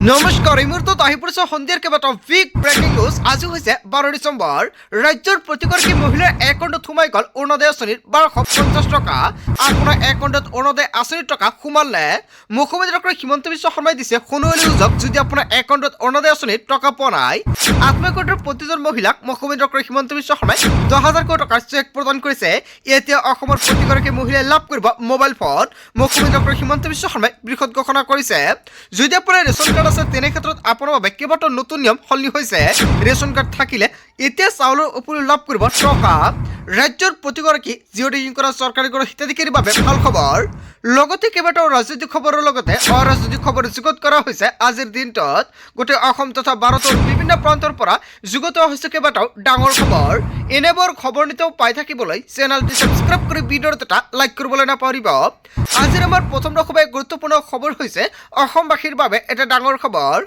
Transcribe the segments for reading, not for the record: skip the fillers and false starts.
নমস্কাৰ এই মুহূৰ্তত আহি পৰিছে সন্ধিয়াৰ কেইবাটাও বিগ ব্ৰেকিং নিউজ। আজি হৈছে 12 ডিচেম্বৰ। ৰাজ্যৰ প্ৰতিগৰাকী মহিলাৰ একাউণ্টত সোমাই গ'ল অৰুণোদয় আঁচনিৰ 1250 টকা। আপোনাৰ একাউণ্টত অৰুণোদয় আঁচনিৰ টকা সোমালে। মুখ্যমন্ত্ৰী ডক্টৰ হিমন্ত বিশ্ব শৰ্মাই দিছে সোণোৱালী নিউজক, যদি আপোনাৰ একাউণ্টত অৰুণোদয় আঁচনিৰ টকা পোৱা নাই, আত্মীয়কৰ্তাৰ প্ৰতিজন মহিলাক মুখ্যমন্ত্ৰী ডক্টৰ হিমন্ত বিশ্ব শৰ্মাই 10,000 কোটি টকাৰ চেক প্ৰদান কৰিছে। এতিয়া অসমৰ প্ৰতিগৰাকী মহিলাই লাভ কৰিব মোবাইল ফোন। মুখ্যমন্ত্ৰী ডক্টৰ হিমন্ত বিশ্ব শৰ্মাই বৃহৎ ঘোষণা কৰিছে। যদি আপোনাৰ ৰেচন কাৰ্ড আছে তেনে ক্ষেত্ৰত আপোনাৰ বাবে কেইবাটাও নতুন নিয়ম সলনি হৈছে। ৰেচন কাৰ্ড থাকিলে এতিয়া চাউলৰ উপৰিও লাভ কৰিব টকা। ৰাজ্যৰ প্ৰতিগৰাকী জিঅ' টেগিং কৰা চৰকাৰী হিতাধিকাৰীৰ বাবে ভাল খবৰ। লগতে কেইবাটাও ৰাজনৈতিক খবৰৰ লগতে অৰাজনৈতিক খবৰ যুগুত কৰা হৈছে। আজিৰ দিনটোত গোটেই অসম তথা ভাৰতৰ বিভিন্ন প্ৰান্তৰ পৰা যুগুত হৈছে কেইবাটাও ডাঙৰ খবৰ। এনেবোৰ খবৰ নিতেও পাই থাকিবলৈ চেনেলটি ছাবস্ক্ৰাইব কৰি ভিডিঅ'টো এটা লাইক কৰিবলৈ নাপাহৰিব। আজিৰ আমাৰ প্ৰথম খুবেই গুৰুত্বপূৰ্ণ খবৰ হৈছে অসমবাসীৰ বাবে এটা ডাঙৰ খবৰ।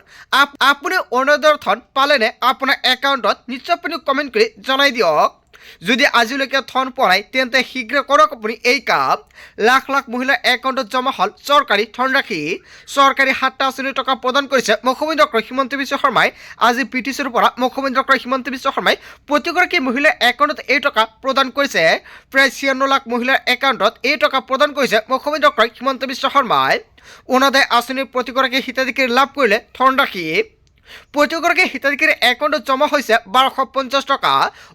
আপুনি অৰুণোদয়ৰ ধন পালেনে আপোনাৰ একাউণ্টত? নিশ্চয় আপুনি কমেণ্ট কৰি জনাই দিয়ক। যদি আজিলৈকে ধন পোৱা নাই তেন্তে শীঘ্ৰে কৰক আপুনি এই কাম। লাখ লাখ মহিলাৰ একাউণ্টত জমা হ'ল চৰকাৰী ধনৰাশি। চৰকাৰী 7টা আঁচনিৰ টকা প্ৰদান কৰিছে মুখ্যমন্ত্ৰী ডক্টৰ হিমন্ত বিশ্ব শৰ্মাই। আজি পিটিচিৰ পৰা মুখ্যমন্ত্ৰী ডক্টৰ হিমন্ত বিশ্ব শৰ্মাই প্ৰতিগৰাকী মহিলাৰ একাউণ্টত এই টকা প্ৰদান কৰিছে। প্ৰায় 96 লাখ মহিলাৰ একাউণ্টত এই টকা প্ৰদান কৰিছে মুখ্যমন্ত্ৰী ডক্টৰ হিমন্ত বিশ্ব শৰ্মাই। অৰুণোদয় আঁচনিৰ প্ৰতিগৰাকী হিতাধিকাৰী লাভ কৰিলে ধনৰাশি। প্ৰতিগৰাকী হিতাধিকাৰীৰ একাউণ্টত জমা হৈছে 1250 টকা।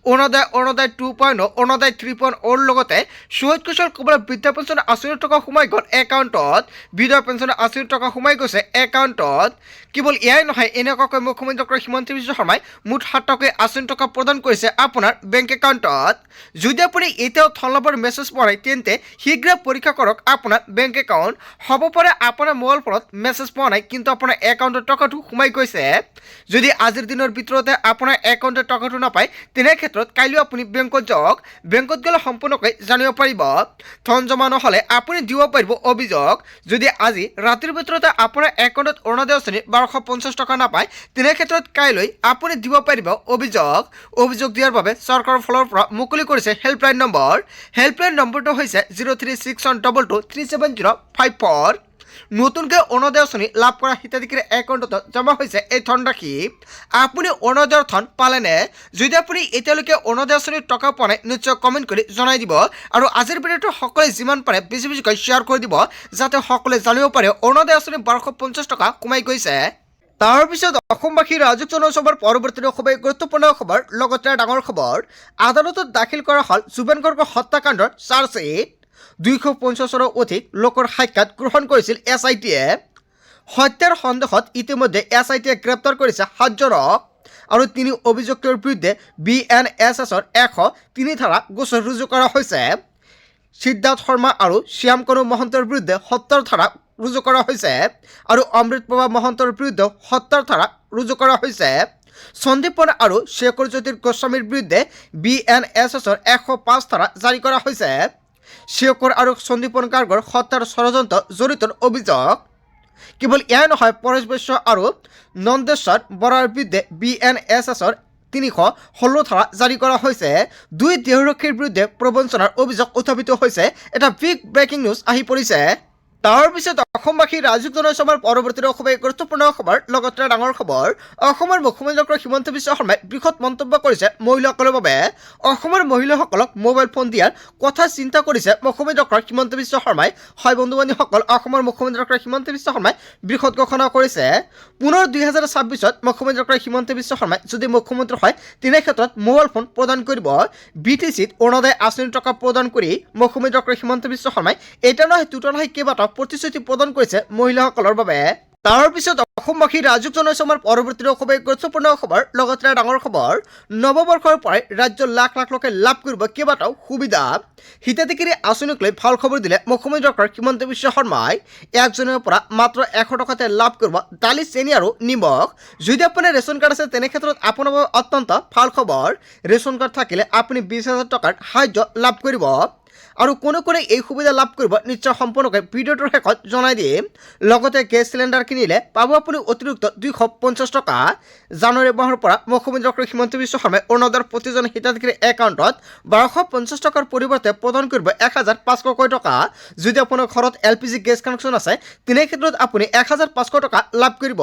অৰুণোদয় 2.0, অৰুণোদয় 3.0 লগতে শহীদ কুশল কোঁৱৰৰ বৃদ্ধা পেঞ্চন আঁচনিৰ টকা সোমাই গ'ল একাউণ্টত। বিধৱা পেঞ্চন আঁচনিৰ টকা সোমাই গৈছে একাউণ্টত। কেৱল এয়াই নহয়, এনেকুৱাকৈ মুখ্যমন্ত্ৰী ডক্টৰ হিমন্ত বিশ্ব শৰ্মাই মুঠ 7টাকৈ আঁচনিৰ টকা প্ৰদান কৰিছে আপোনাৰ বেংক একাউণ্টত। যদি আপুনি এতিয়াও ধন লাভৰ মেছেজ পোৱা নাই তেন্তে শীঘ্ৰে পৰীক্ষা কৰক আপোনাৰ বেংক একাউণ্ট। হ'ব পাৰে আপোনাৰ মোবাইল ফোনত মেছেজ পোৱা নাই কিন্তু আপোনাৰ একাউণ্টৰ টকাটো সোমাই গৈছে। যদি আজিৰ দিনৰ ভিতৰতে আপোনাৰ একাউণ্টৰ টকাটো নাপায় তেনে ক্ষেত্ৰত কাইলৈ আপুনি বেংকত যাওক। বেংকত গ'লে সম্পূৰ্ণকৈ জানিব পাৰিব। ধন জমা নহ'লে আপুনি দিব পাৰিব অভিযোগ। যদি আজি ৰাতিৰ ভিতৰতে আপোনাৰ একাউণ্টত অৰুণোদয় আঁচনিৰ 1250 টকা নাপায় তেনে ক্ষেত্ৰত কাইলৈ আপুনি দিব পাৰিব অভিযোগ। অভিযোগ দিয়াৰ বাবে চৰকাৰৰ ফালৰ পৰা মুকলি কৰিছে হেল্পলাইন নম্বৰ। হেল্পলাইন নম্বৰটো হৈছে 036122370054। নতুনকৈ অৰুণোদয় আঁচনি লাভ কৰা হিতাধিকাৰীৰ একাউণ্টত জমা হৈছে এই ধনৰাশি। আপুনি অৰুণোদয়ৰ ধন পালেনে? যদি আপুনি এতিয়ালৈকে অৰুণোদয় আঁচনিৰ টকা পোৱা নাই নিশ্চয় কমেণ্ট কৰি জনাই দিব। আৰু আজিৰ ভিডিঅ'টো সকলোৱে যিমান পাৰে বেছি বেছিকৈ শ্বেয়াৰ কৰি দিব যাতে সকলোৱে জানিব পাৰে অৰুণোদয় আঁচনিৰ 1250 টকা কমাই গৈছে। তাৰপিছত অসমবাসীৰ ৰাজুক জনসভাৰ পৰৱৰ্তী খুবেই গুৰুত্বপূৰ্ণ খবৰ, লগতে ডাঙৰ খবৰ। আদালতত দাখিল কৰা হ'ল জুবেন গাৰ্গৰ হত্যাকাণ্ডৰ চাৰ্জশ্বিট। 250ৰো অধিক লোকৰ সাক্ষাৎ গ্ৰহণ কৰিছিল SITয়ে। হত্যাৰ সন্দেহত ইতিমধ্যে SITয়ে গ্ৰেপ্তাৰ কৰিছে 7জনক আৰু 3 অভিযুক্তৰ বিৰুদ্ধে BNSSৰ 103 ধাৰা গোচৰ ৰুজু কৰা হৈছে। সিদ্ধাৰ্থ শৰ্মা আৰু শ্যাম কনু মহন্তৰ বিৰুদ্ধে হত্যাৰ ধাৰা ৰুজু কৰা হৈছে আৰু অমৃতপ্ৰভা মহন্তৰ বিৰুদ্ধে হত্যাৰ ধাৰা ৰুজু কৰা হৈছে। সন্দীপন আৰু শেখৰ জ্যোতিৰ গোস্বামীৰ বিৰুদ্ধে BNSSৰ 105 ধাৰা জাৰি কৰা হৈছে। শেখৰ আৰু সন্দীপন গাৰ্গৰ হত্যাৰ ষড়যন্ত্ৰ জড়িতৰ অভিযোগ। কেৱল এয়াই নহয়, পৰেশ বৈশ্য আৰু নন্দেশ্বৰ বৰাৰ বিৰুদ্ধে BNSSৰ 316 ধাৰা জাৰি কৰা হৈছে। 2 দেহৰক্ষীৰ বিৰুদ্ধে প্ৰবঞ্চনাৰ অভিযোগ উত্থাপিত হৈছে। এটা বিগ ব্ৰেকিং নিউজ আহি পৰিছে। তাৰপিছত অসমবাসীৰ ৰাজুক জনসভাৰ পৰৱৰ্তী খুবেই গুৰুত্বপূৰ্ণ খবৰ, লগতে ডাঙৰ খবৰ। অসমৰ মুখ্যমন্ত্ৰী ডক্টৰ হিমন্ত বিশ্ব শৰ্মাই বৃহৎ মন্তব্য কৰিছে মহিলাসকলৰ বাবে। অসমৰ মহিলাসকলক মোবাইল ফোন দিয়াৰ কথা চিন্তা কৰিছে মুখ্যমন্ত্ৰী ডক্টৰ হিমন্ত বিশ্ব শৰ্মাই। হয় বন্ধু বান্ধৱীসকল, অসমৰ মুখ্যমন্ত্ৰী ডক্টৰ হিমন্ত বিশ্ব শৰ্মাই বৃহৎ ঘোষণা কৰিছে। পুনৰ 2026ত মুখ্যমন্ত্ৰী ডক্টৰ হিমন্ত বিশ্ব শৰ্মাই যদি মুখ্যমন্ত্ৰী হয় তেনে ক্ষেত্ৰত মোবাইল ফোন প্ৰদান কৰিব। BTCত অৰুণোদয় আঁচনিৰ টকা প্ৰদান কৰি মুখ্যমন্ত্ৰী ডক্টৰ হিমন্ত বিশ্ব শৰ্মাই এটা নহয় দুটা নহয় কেইবাটাও প্ৰতিশ্ৰুতি প্ৰদান কৰিছে মহিলাসকলৰ বাবে। তাৰপিছত অসমবাসীৰ ৰাজুক জনসভাৰ পৰৱৰ্তী খুবেই গুৰুত্বপূৰ্ণ খবৰ, লগতে ডাঙৰ খবৰ। নৱবৰ্ষৰ পৰাই ৰাজ্যৰ লাখ লাখ লোকে লাভ কৰিব কেইবাটাও সুবিধা। হিতাধিকাৰী আঁচনিক লৈ ভাল খবৰ দিলে মুখ্যমন্ত্ৰী ডক্টৰ হিমন্ত বিশ্ব শৰ্মাই। 1 জুনৰ পৰা মাত্ৰ 100 টকাতে লাভ কৰিব দালি, চেনি আৰু নিমখ। যদি আপোনাৰ ৰেচন কাৰ্ড আছে তেনে ক্ষেত্ৰত আপোনাৰ বাবে অত্যন্ত ভাল খবৰ। ৰেচন কাৰ্ড থাকিলে আপুনি 20,000 টকাৰ সাহায্য লাভ কৰিব। আৰু কোনে এই সুবিধা লাভ কৰিব নিশ্চয় সম্পূৰ্ণকৈ ভিডিঅ'টোৰ শেষত জনাই দিম। লগতে গেছ চিলিণ্ডাৰ কিনিলে পাব আপুনি অতিৰিক্ত 250 টকা। জানুৱাৰী মাহৰ পৰা মুখ্যমন্ত্ৰী ডক্টৰ হিমন্ত বিশ্ব শৰ্মাই অৰুণোদয়ৰ প্ৰতিজন হিতাধিকাৰীৰ একাউণ্টত 1250 টকাৰ পৰিৱৰ্তে প্ৰদান কৰিব 1500 টকা। যদি আপোনাৰ ঘৰত LPG গেছ কানেকশ্যন আছে তেনে ক্ষেত্ৰত আপুনি 1500 টকা লাভ কৰিব।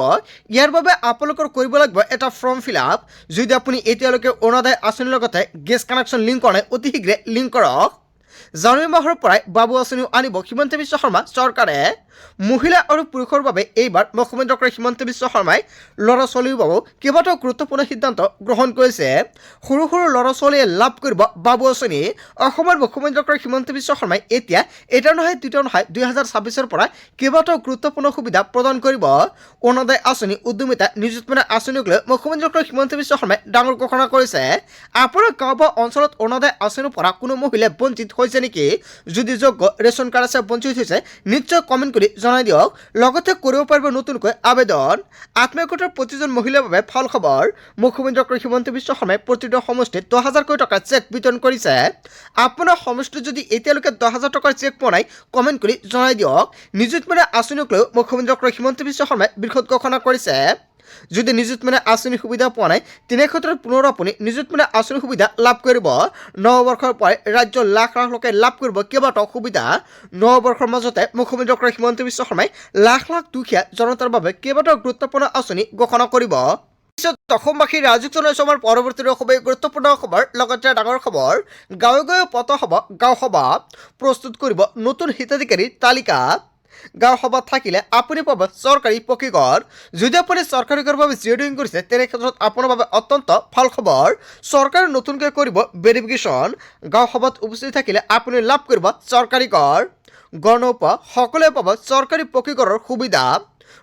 ইয়াৰ বাবে আপোনালোকৰ কৰিব লাগিব এটা ফৰ্ম ফিল আপ। যদি আপুনি এতিয়ালৈকে অৰুণোদয় আঁচনিৰ লগতে গেছ কানেকশ্যন লিংক কৰা নাই অতি শীঘ্ৰে লিংক কৰক। জানুৱাৰী মাহৰ পৰাই বাবু আঁচনিও আনিব হিমন্ত বিশ্ব শৰ্মা চৰকাৰে। মহিলা আৰু পুৰুষৰ বাবে এইবাৰ মুখ্যমন্ত্ৰী ডক্টৰ হিমন্ত বিশ্ব শৰ্মাই ল'ৰা ছোৱালীৰ বাবেও কেইবাটাও গুৰুত্বপূৰ্ণ সিদ্ধান্ত গ্ৰহণ কৰিছে। সৰু ল'ৰা ছোৱালীয়ে লাভ কৰিব বাবু আঁচনি। অসমৰ মুখ্যমন্ত্ৰী ডক্টৰ হিমন্ত বিশ্ব শৰ্মাই এতিয়া এটা নহয় দুটা নহয় 2026 পৰা কেইবাটাও গুৰুত্বপূৰ্ণ সুবিধা প্ৰদান কৰিব। অৰুণোদয় আঁচনি, উদ্যমিতা, নিযুতমনা আঁচনিক লৈ মুখ্যমন্ত্ৰী ডক্টৰ হিমন্ত বিশ্ব শৰ্মাই ডাঙৰ ঘোষণা কৰিছে। আপোনাৰ গাঁও বা অঞ্চলত অৰুণোদয় আঁচনিৰ পৰা কোনো মহিলাই বঞ্চিত হৈছে নেকি? যদি যোগ্য ৰেচন কাৰ্ড আছে বঞ্চিত হৈছে নিশ্চয় কমেণ্ট কৰি জনাই দিয়ক। লগতে কৰিব পাৰিব নতুনকৈ আবেদন। আত্মীয় গোটৰ প্ৰতিজন মহিলাৰ বাবে ভাল খবৰ। মুখ্যমন্ত্ৰী ডক্টৰ হিমন্ত বিশ্ব শৰ্মাই প্ৰতিটো সমষ্টিত 10,000 টকাৰ চেক বিতৰণ কৰিছে। আপোনাৰ সমষ্টিত যদি এতিয়ালৈকে 10,000 টকাৰ চেক পোৱা নাই কমেণ্ট কৰি জনাই দিয়ক। নিযুতমনা আঁচনিক লৈ মুখ্যমন্ত্ৰী ডক্টৰ হিমন্ত বিশ্ব শৰ্মাই বৃহৎ ঘোষণা কৰিছে। যদি নিযুতমনা আঁচনিৰ সুবিধা পোৱা নাই তেনে ক্ষেত্ৰত পুনৰ আপুনি নিযুতমনা আঁচনিৰ সুবিধা লাভ কৰিব। নৱবৰ্ষৰ পৰাই ৰাজ্যৰ লাখ লোকে লাভ কৰিব কেইবাটাও সুবিধা। নৱবৰ্ষৰ মাজতে মুখ্যমন্ত্ৰী ডক্টৰ হিমন্ত বিশ্ব শৰ্মাই লাখ দুখীয়া জনতাৰ বাবে কেইবাটাও গুৰুত্বপূৰ্ণ আঁচনি ঘোষণা কৰিব। অসমবাসী ৰাজুক জনাইছো আমাৰ পৰৱৰ্তী খুবেই গুৰুত্বপূৰ্ণ খবৰ। লগতে ডাঙৰ খবৰ, গাঁৱে পথসভা গাঁও সভা প্ৰস্তুত কৰিব নতুন হিতাধিকাৰীৰ তালিকা। গাঁও সভাত থাকিলে আপুনি পাব চৰকাৰী পকীঘৰ। যদি আপুনি চৰকাৰী ঘৰৰ বাবে জিঅ'ডিং কৰিছে তেনে ক্ষেত্ৰত আপোনাৰ বাবে অত্যন্ত ভাল খবৰ। চৰকাৰে নতুনকৈ কৰিব ভেৰিফিকেশ্যন। গাঁও সভাত উপস্থিত থাকিলে আপুনি লাভ কৰিব চৰকাৰী ঘৰ। গড় নোপোৱা সকলোৱে পাব চৰকাৰী পকীঘৰৰ সুবিধা।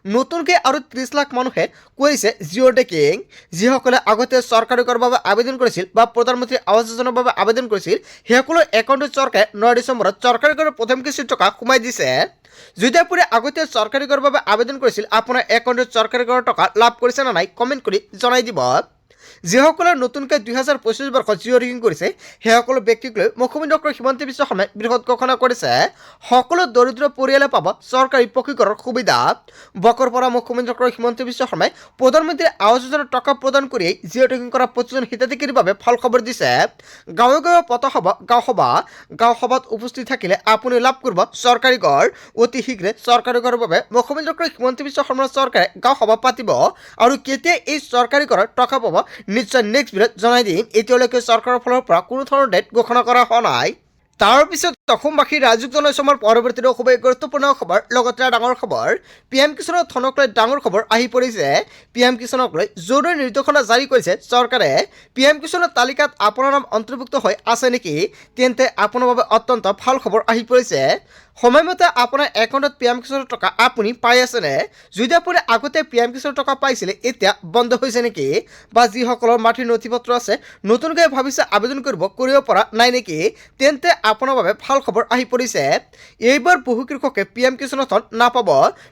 নতুনকৈ আৰু 30 লাখ মানুহে কৰিছে জিঅ'টেকিং। যিসকলে আগতে চৰকাৰী ঘৰৰ বাবে আবেদন কৰিছিল বা প্ৰধানমন্ত্ৰী আৱাস যোজনাৰ বাবে আবেদন কৰিছিল সেইসকলৰ একাউণ্টত চৰকাৰে 9 ডিচেম্বৰত চৰকাৰী ঘৰৰ প্ৰথম কিস্তিৰ টকা সোমাই দিছে। যদি আপুনি আগতে চৰকাৰী ঘৰৰ বাবে আবেদন কৰিছিল আপোনাৰ একাউণ্টত চৰকাৰী ঘৰৰ টকা লাভ কৰিছে নে নাই কমেণ্ট কৰি জনাই দিব। যিসকলে নতুনকৈ 2025 বৰ্ষত জিঅ'টেকিং কৰিছে সেইসকল ব্যক্তিক লৈ মুখ্যমন্ত্ৰী ডক্টৰ হিমন্ত বিশ্ব শৰ্মাই বৃহৎ ঘোষণা কৰিছে। সকলো দৰিদ্ৰ পৰিয়ালে পাব চৰকাৰী পকীঘৰৰ সুবিধা। বকৰ পৰা মুখ্যমন্ত্ৰী ডক্টৰ হিমন্ত বিশ্ব শৰ্মাই প্ৰধানমন্ত্ৰী আৱাস যোজনাৰ টকা প্ৰদান কৰি জিঅ'টেকিং কৰা প্ৰতিজন হিতাধিকাৰীৰ বাবে ভাল খবৰ দিছে। গাঁৱে পথসভা গাঁও সভাত উপস্থিত থাকিলে আপুনি লাভ কৰিব চৰকাৰী ঘৰ। অতি শীঘ্ৰে চৰকাৰী ঘৰৰ বাবে মুখ্যমন্ত্ৰী ডক্টৰ হিমন্ত বিশ্ব শৰ্মাৰ চৰকাৰে গাঁও সভা পাতিব। আৰু কেতিয়া এই চৰকাৰী ঘৰৰ টকা পাব নিশ্চয় নেক্সট ভিডিঅ'ত জনাই দিম। এতিয়ালৈকে চৰকাৰৰ ফালৰ পৰা কোনো ধৰণৰ ডেট ঘোষণা কৰা হোৱা নাই। তাৰপিছত অসমবাসী ৰাজুক জনাইছো আমাৰ পৰৱৰ্তী খুবেই গুৰুত্বপূৰ্ণ খবৰ। লগতে ডাঙৰ খবৰ, PM কিষাণৰ ধনক লৈ ডাঙৰ খবৰ আহি পৰিছে। PM কিষাণক লৈ জৰুৰী নিৰ্দেশনা জাৰি কৰিছে চৰকাৰে। PM কিষাণৰ তালিকাত আপোনাৰ নাম অন্তৰ্ভুক্ত হৈ আছে নেকি? তেন্তে আপোনাৰ বাবে অত্যন্ত ভাল খবৰ আহি পৰিছে। সময়মতে আপোনাৰ একাউণ্টত PM কিষাণৰ টকা আপুনি পাই আছেনে? যদি আপুনি আগতে PM কিষাণৰ টকা পাইছিলে এতিয়া বন্ধ হৈছে নেকি? বা যিসকলৰ মাটিৰ নথি পত্ৰ আছে নতুনকৈ ভাবিছে আবেদন কৰিব পৰা নাই নেকি? তেন্তে আপোনাৰ বাবে ভাল খবৰ আহি পৰিছে। এইবাৰ বহু কৃষকে PM কিষাণৰ ধন নাপাব।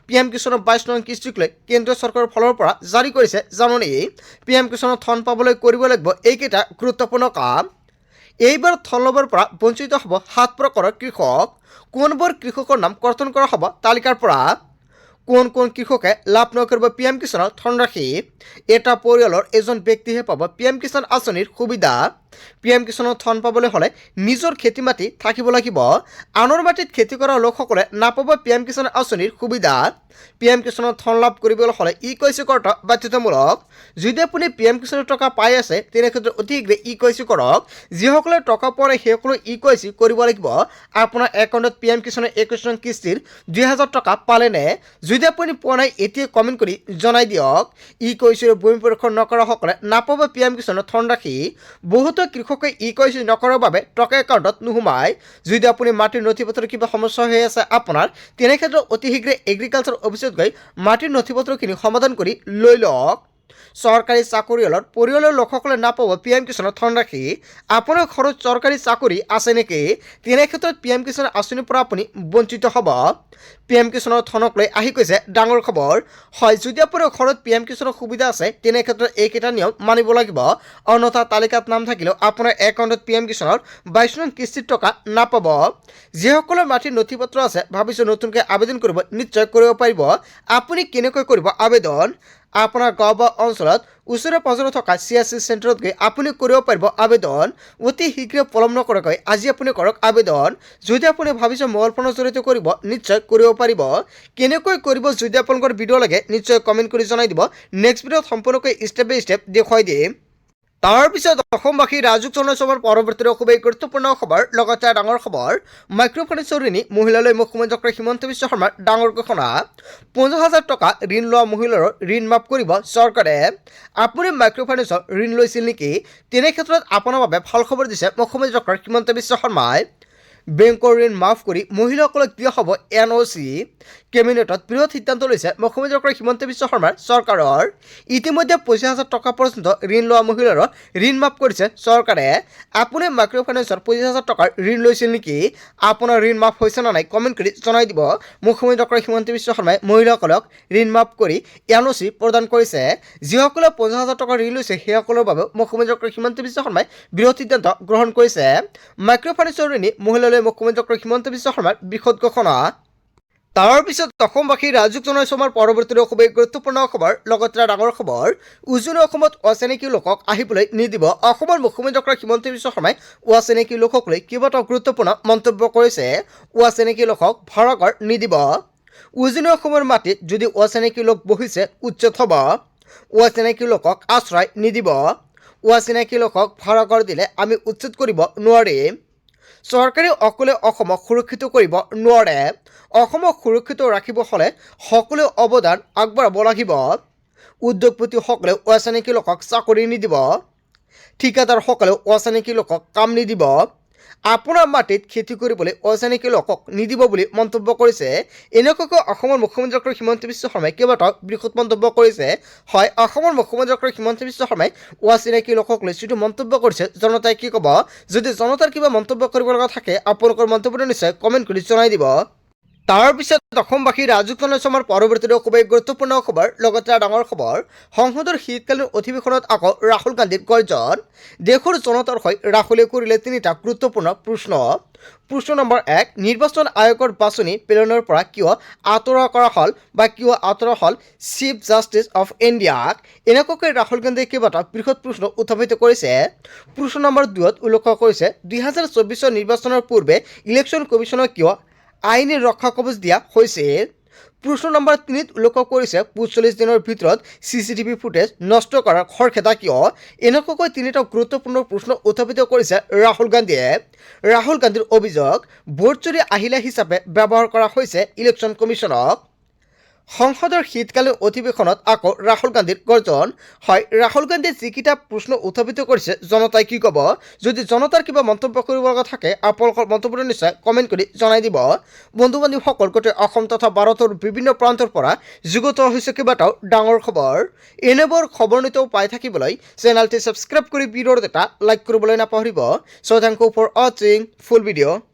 PM কিষাণৰ 22 নং কিস্তিক লৈ কেন্দ্ৰীয় চৰকাৰৰ ফালৰ পৰা জাৰি কৰিছে জাননী। PM কিষাণৰ ধন পাবলৈ কৰিব লাগিব এইকেইটা গুৰুত্বপূৰ্ণ কাম। এইবাৰ ধন ল'বৰ পৰা বঞ্চিত হ'ব 7 প্ৰকাৰৰ কৃষক। কোনবোৰ কৃষকৰ নাম কৰ্তন কৰা হ'ব তালিকাৰ পৰা? কোন কৃষকে লাভ নকৰিব PM কিষাণৰ ধনৰাশি? এটা পৰিয়ালৰ এজন ব্যক্তিহে পাব PM কিষাণ আঁচনিৰ সুবিধা। PM কিষাণৰ ধন পাবলৈ হ'লে নিজৰ খেতি মাটি থাকিব লাগিব। আনৰ মাটিত খেতি কৰা লোকসকলে নাপাব PM কিষাণ আঁচনিৰ সুবিধা। PM কিষাণৰ ধন লাভ কৰিবলৈ হ'লে KYC কৰাটো বাধ্যতামূলক। যদি আপুনি PM কিষাণৰ টকা পাই আছে তেনেক্ষেত্ৰত অতি শীঘ্ৰে KYC কৰক। যিসকলে টকা পোৱা নাই সেইসকলে KYC কৰিব লাগিব। আপোনাৰ একাউণ্টত PM কিষাণৰ 21 নং কিস্তিৰ 2,000 টকা পালেনে? যদি আপুনি পোৱা নাই এতিয়া কমেণ্ট কৰি জনাই দিয়ক। KYCৰ ভূমি পৰীক্ষণ নকৰাসকলে নাপাব PM কিষাণৰ ধনৰাশি। বহুতো কৃষকে KYC নকৰাৰ বাবে টকা একাউণ্টত নোসোমায়। যদি আপুনি মাটিৰ নথি পত্ৰৰ কিবা সমস্যা হৈ আছে আপোনাৰ তেনেক্ষেত্ৰত অতি শীঘ্ৰে এগ্ৰিকালচাৰ অফিচত গৈ মাটিৰ নথি পত্ৰখিনি সমাধান কৰি লৈ লওক। চৰকাৰী চাকৰিয়ালৰ পৰিয়ালৰ লোকসকলে নাপাব PM কিষাণৰ ধনৰাশি। আপোনাৰ ঘৰত চৰকাৰী চাকৰি আছে নেকি? তেনে ক্ষেত্ৰত PM কিষাণ আঁচনিৰ পৰা আপুনি বঞ্চিত হ'ব। PM কিষাণৰ ধনক লৈ আহি গৈছে ডাঙৰ খবৰ। হয়, যদি আপোনাৰ ঘৰত PM কিষাণৰ সুবিধা আছে তেনে ক্ষেত্ৰত এইকেইটা নিয়ম মানিব লাগিব। অন্যথা তালিকাত নাম থাকিলেও আপোনাৰ একাউণ্টত PM কিষাণৰ 22 নং কিস্তিৰ টকা নাপাব। যিসকলৰ মাটিৰ নথি পত্ৰ আছে ভাবিছোঁ নতুনকৈ আবেদন কৰিব, নিশ্চয় কৰিব পাৰিব। আপুনি কেনেকৈ কৰিব আবেদন? আপোনাৰ গাঁও বা অঞ্চলত ওচৰে পাঁজৰে থকা CSC চেণ্টাৰত গৈ আপুনি কৰিব পাৰিব আবেদন। অতি শীঘ্ৰে পলম নকৰাকৈ আজি আপুনি কৰক আবেদন। যদি আপুনি ভাবিছে মোবাইল ফোনৰ জৰিয়তে কৰিব, নিশ্চয় কৰিব পাৰিব। কেনেকৈ কৰিব যদি আপোনালোকৰ ভিডিঅ' লাগে নিশ্চয় কমেণ্ট কৰি জনাই দিব। নেক্সট ভিডিঅ'ত সম্পূৰ্ণকৈ ষ্টেপ বাই ষ্টেপ দেখুৱাই দিম। তাৰপিছত অসমবাসী ৰাজুক জনসভাৰ পৰৱৰ্তী খুবেই গুৰুত্বপূৰ্ণ খবৰ, লগতে ডাঙৰ খবৰ। মাইক্ৰ' ফাইনেন্সৰ ঋণী মহিলালৈ মুখ্যমন্ত্ৰী ডক্টৰ হিমন্ত বিশ্ব শৰ্মাৰ ডাঙৰ ঘোষণা। 50,000 টকা ঋণ লোৱা মহিলাৰ ঋণ মাফ কৰিব চৰকাৰে। আপুনি মাইক্ৰ' ফাইনেন্সৰ ঋণ লৈছিল নেকি? তেনে ক্ষেত্ৰত আপোনাৰ বাবে ভাল খবৰ দিছে মুখ্যমন্ত্ৰী ডক্টৰ হিমন্ত বিশ্ব শৰ্মাই। বেংকৰ ঋণ মাফ কৰি মহিলাসকলক দিয়া হ'ব NOC। কেবিনেটত বৃহৎ সিদ্ধান্ত লৈছে মুখ্যমন্ত্ৰী ডক্টৰ হিমন্ত বিশ্ব শৰ্মাৰ চৰকাৰৰ। ইতিমধ্যে 25,000 টকা পৰ্যন্ত ঋণ লোৱা মহিলাৰ ঋণ মাফ কৰিছে চৰকাৰে। আপুনি মাইক্ৰ' ফাইনেন্সৰ 25,000 টকাৰ ঋণ লৈছিল নেকি? আপোনাৰ ঋণ মাফ হৈছে নে নাই কমেণ্ট কৰি জনাই দিব। মুখ্যমন্ত্ৰী ডক্টৰ হিমন্ত বিশ্ব শৰ্মাই মহিলাসকলক ঋণ মাফ কৰি NOC প্ৰদান কৰিছে। যিসকলে 50,000 টকাৰ ঋণ লৈছে সেইসকলৰ বাবে মুখ্যমন্ত্ৰী ডক্টৰ হিমন্ত বিশ্ব শৰ্মাই বৃহৎ সিদ্ধান্ত গ্ৰহণ কৰিছে। মাইক্ৰ' ফাইনেন্সৰ ঋণী মহিলালৈ মুখ্যমন্ত্ৰী ডক্টৰ হিমন্ত বিশ্ব শৰ্মাৰ বৃহৎ ঘোষণা। তাৰপিছত অসমবাসী ৰাজুক জনসভাৰ পৰৱৰ্তী খুবেই গুৰুত্বপূৰ্ণ খবৰ, লগতে ডাঙৰ খবৰ। উজনি অসমত অচিনাকি লোকক আহিবলৈ নিদিব। অসমৰ মুখ্যমন্ত্ৰী ডক্টৰ হিমন্ত বিশ্ব শৰ্মাই অচিনাকি লোকসকলৈ কেইবাটাও গুৰুত্বপূৰ্ণ মন্তব্য কৰিছে। অচিনাকি লোকক ভাড়াঘৰ নিদিব। উজনি অসমৰ মাটিত যদি অচিনাকি লোক বহিছে উচ্ছেদ হ'ব। অচিনাকি লোকক আশ্ৰয় নিদিব। অচিনাকি লোকক ভাড়াঘৰ দিলে আমি উচ্ছেদ কৰিব নোৱাৰিম। চৰকাৰে অকলে অসমক সুৰক্ষিত কৰিব নোৱাৰে। অসমক সুৰক্ষিত ৰাখিব হ'লে সকলোৱে অৱদান আগবঢ়াব লাগিব। উদ্যোগপতিসকলেও অচিনাকি লোকক চাকৰি নিদিব। ঠিকাদাৰসকলেও অচিনাকি লোকক কাম নিদিব। আপোনাৰ মাটিত খেতি কৰিবলৈ অচিনাকি লোকক নিদিব বুলি মন্তব্য কৰিছে। এনেকুৱাকৈ অসমৰ মুখ্যমন্ত্ৰী ডক্টৰ হিমন্ত বিশ্ব শৰ্মাই কেইবাটাও বৃহৎ মন্তব্য কৰিছে। হয়, অসমৰ মুখ্যমন্ত্ৰী ডক্টৰ হিমন্ত বিশ্ব শৰ্মাই অচিনাকি লোকসকলৈ যিটো মন্তব্য কৰিছে জনতাই কি ক'ব? যদি জনতাৰ কিবা মন্তব্য কৰিব লগা থাকে আপোনালোকৰ মন্তব্যটো নিশ্চয় কমেণ্ট কৰি জনাই দিব। তাৰপিছত অসমবাসী ৰাজুক জনসভাৰ পৰৱৰ্তী খুবেই গুৰুত্বপূৰ্ণ খবৰ, লগতে ডাঙৰ খবৰ। সংসদৰ শীতকালীন অধিৱেশনত আকৌ ৰাহুল গান্ধীৰ গৰ্জন। দেশৰ জনতাৰ হৈ ৰাহুলে কৰিলে 3টা গুৰুত্বপূৰ্ণ প্ৰশ্ন। প্ৰশ্ন নম্বৰ 1, নিৰ্বাচন আয়োগৰ বাছনি প্লেনৰ পৰা কিয় আঁতৰোৱা কৰা হ'ল বা কিয় আঁতৰোৱা হ'ল চিফ জাষ্টিছ অফ ইণ্ডিয়াক? এনেকুৱাকৈ ৰাহুল গান্ধীয়ে কেইবাটাও বৃহৎ প্ৰশ্ন উত্থাপিত কৰিছে। প্ৰশ্ন নম্বৰ 2ত উল্লেখ কৰিছে 2024 নিৰ্বাচনৰ পূৰ্বে ইলেকশ্যন কমিশ্যনক কিয় আইনী ৰক্ষা কবচ দিয়া হৈছিল। প্ৰশ্ন নম্বৰ 3ত উল্লেখ কৰিছে 45 দিনৰ ভিতৰত CCTV ফুটেজ নষ্ট কৰাৰ খৰখেদা কিয়? এনেকুৱাকৈ 3টা গুৰুত্বপূৰ্ণ প্ৰশ্ন উত্থাপিত কৰিছে ৰাহুল গান্ধীয়ে। ৰাহুল গান্ধীৰ অভিযোগ, ভোট চুৰি আহিলা হিচাপে ব্যৱহাৰ কৰা হৈছে ইলেকশ্যন কমিশ্যনক। সংসদৰ শীতকালীন অধিৱেশনত আকৌ ৰাহুল গান্ধীৰ গৰ্জন। হয়, ৰাহুল গান্ধীয়ে যিকেইটা প্ৰশ্ন উত্থাপিত কৰিছে জনতাই কি ক'ব? যদি জনতাৰ কিবা মন্তব্য কৰিব লগা থাকে আপোনালোকৰ মন্তব্যটো নিশ্চয় কমেণ্ট কৰি জনাই দিব। বন্ধু বান্ধৱীসকল, গোটেই অসম তথা ভাৰতৰ বিভিন্ন প্ৰান্তৰ পৰা যুগুত হৈছে কেইবাটাও ডাঙৰ খবৰ। এনেবোৰ খবৰ নিতৌ পাই থাকিবলৈ চেনেলটি ছাবস্ক্ৰাইব কৰি ভিডিঅ'ত এটা লাইক কৰিবলৈ নাপাহৰিব। চ' থেংক ইউ ফৰ ৱাচিং ফুল ভিডিঅ'।